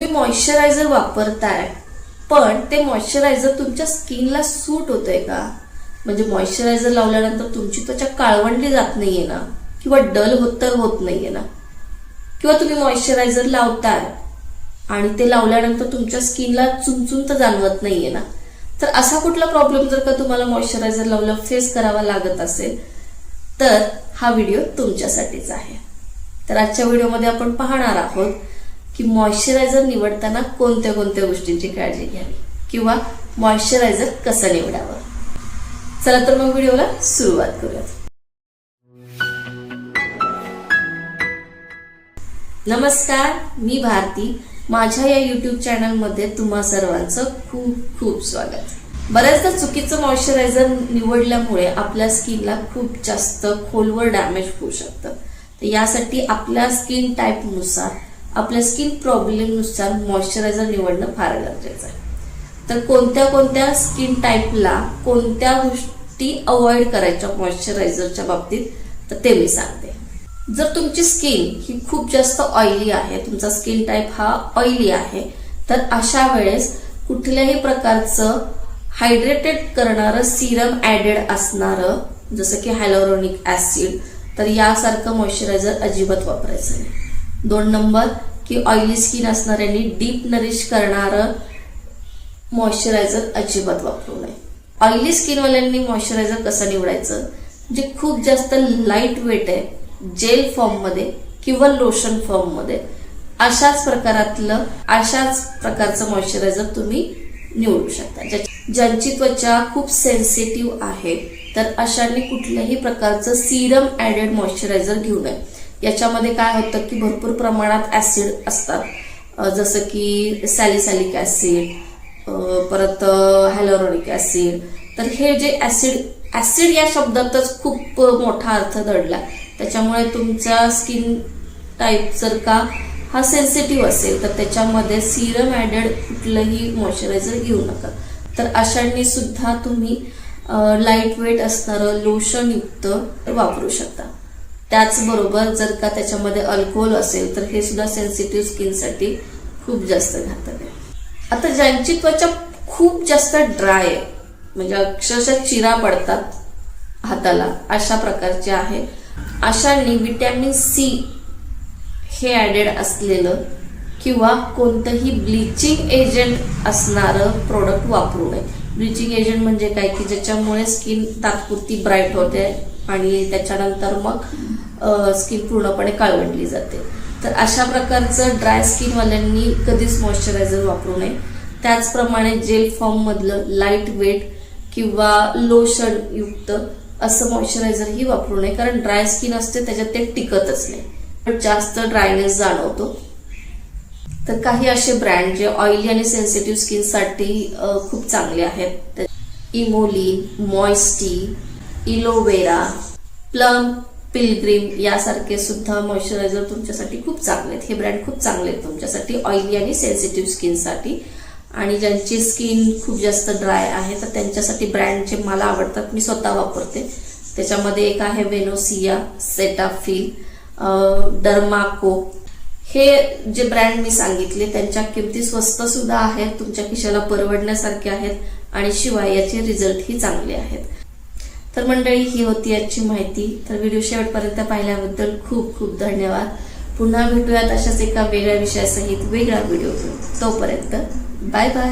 Moisturiser वापरताय पण ते मॉइश्चरायझर तुमच्या स्किनला सूट होतंय का? म्हणजे मॉइश्चरायझर लावल्यानंतर तुमची त्वचा काळवंडली जात नाहीये ना, किंवा डल होत नाहीये ना, किंवा तुम्ही मॉइश्चरायझर लावताय आणि ते लावल्यानंतर तुमच्या स्किनला चुनचुन तर जाणवत नाहीये ना, तर असा कुठला प्रॉब्लेम जर का तुम्हाला मॉइश्चरायझर लावलं फेस करावा लागत असेल तर हा व्हिडिओ तुमच्यासाठीच आहे. तर आजच्या व्हिडिओमध्ये आपण पाहणार आहोत की मॉइश्चरायझर निवडताना कोणत्या कोणत्या गोष्टींची काळजी घ्यावी किंवा मॉइश्चरायझर कसं निवडावं. चला तर मग व्हिडिओला सुरुवात करूयात. नमस्कार, मी भारती. माझ्या या YouTube चॅनलमध्ये तुम्हा सर्वांचं खूप खूप स्वागत. बऱ्याचदा चुकीचं मॉइश्चरायझर निवडल्यामुळे आपल्या स्किनला खूप जास्त खोलवर डॅमेज होऊ शकतं. तर यासाठी आपल्या स्किन टाईपनुसार, आपल्या स्किन प्रॉब्लेमनुसार मॉइश्चरायझर निवडणं फार गरजेचं आहे. तर कोणत्या कोणत्या स्किन टाईपला कोणत्या गोष्टी अवॉइड करायच्या मॉइश्चरायझरच्या बाबतीत, तर ते मी सांगते. जर तुमची स्किन ही खूप जास्त ऑइली आहे, तुमचा स्किन टाईप हा ऑइली आहे, तर अशा वेळेस कुठल्याही प्रकारचं हायड्रेटेड करणारं सिरम ऍडेड असणारं जसं की हायलोरोनिक ऍसिड, तर यासारखं मॉइश्चरायझर अजिबात वापरायचं नाही. 2 नंबर की ऑइली स्किन असणाऱ्यांनी डीप नरिश करणारं मॉइश्चरायझर अजिबात वापरू नये. ऑइली स्किनवाल्यांनी मॉइश्चरायझर कसं निवडायचं, जे खूप जास्त लाईट वेट आहे, जेल फॉर्म मध्ये किंवा लोशन फॉर्म मध्ये, अशाच प्रकारचं मॉइश्चरायझर तुम्ही निवडू शकता. ज्यांची त्वचा खूप सेन्सिटिव्ह आहे तर अशांनी कुठल्याही प्रकारचं सिरम ऍडेड मॉइश्चरायझर घेऊ नये. याच्यामध्ये काय होतं की भरपूर प्रमाणात ऍसिड असतात, जसं की सॅलिसिलिक ऍसिड, परत हायलोरोनिक ऍसिड. तर हे जे ऍसिड या शब्दातच खूप मोठा अर्थ दडला. त्याच्यामुळे तुमचा स्किन टाईप जर का हा सेन्सिटिव्ह असेल तर त्याच्यामध्ये सिरम ऍडेड कुठलंही मॉइश्चरायझर घेऊ नका. तर अशांनी सुद्धा तुम्ही लाईट वेट असणारं लोशन युक्त वापरू शकता. त्याचबरोबर जर का त्याच्यामध्ये अल्कोहोल असेल तर हे सुद्धा सेन्सिटिव्ह स्किनसाठी खूप जास्त घातक आहे. आता ज्यांची त्वचा खूप जास्त ड्राय आहे, म्हणजे अक्षरशः चिरा पडतात हाताला, अशा प्रकारचे आहे, अशांनी विटॅमिन सी हे ऍडेड असलेलं किंवा कोणतंही ब्लिचिंग एजंट असणारं प्रोडक्ट वापरू नये. ब्लिचिंग एजंट म्हणजे काय की ज्याच्यामुळे स्किन तात्पुरती ब्राईट होते आणि त्याच्यानंतर मग स्किन पूर्णपणे काळवंडली जाते. तर अशा प्रकारचं ड्राय स्किनवाल्यांनी कधीच मॉइश्चरायझर वापरू नये. त्याचप्रमाणे जेल फॉर्म मधलं लाईट वेट किंवा लोशन युक्त असं मॉइश्चरायझरही वापरू नये, कारण ड्राय स्किन असते त्याच्यात ते टिकतच नाही, पण जास्त ड्रायनेस जाणवतो. तर काही असे ब्रँड जे ऑइली आणि सेन्सिटिव्ह स्किनसाठी खूप चांगले आहेत, इमोलिन, मॉइस्टी, इलोवेरा, प्लम, पिलग्रिम यासारखे सुद्धा मॉइश्चरायझर तुमच्यासाठी खूप चांगले आहेत. हे ब्रँड खूप चांगले आहेत तुमच्यासाठी ऑइली आणि सेन्सिटिव्ह स्किनसाठी. आणि ज्यांची स्किन खूप जास्त ड्राय आहे तर त्यांच्यासाठी ब्रँड जे मला आवडतात, मी स्वतः वापरते, त्याच्यामध्ये एक आहे वेनोसिया, सेटाफिल, डर्माको. हे जे ब्रँड मी सांगितले त्यांच्या किमती स्वस्त सुद्धा आहेत, तुमच्या खिशाला परवडण्यासारखे आहेत आणि शिवाय याचे रिझल्टही चांगले आहेत. तर मंडळी, ही होती आजची माहिती. तर व्हिडिओ शेवटपर्यंत पाहिल्याबद्दल खूप खूप धन्यवाद. पुन्हा भेटूयात अशाच एका वेगळ्या विषयासहित वेगळा व्हिडिओ घेऊन. तोपर्यंत बाय बाय.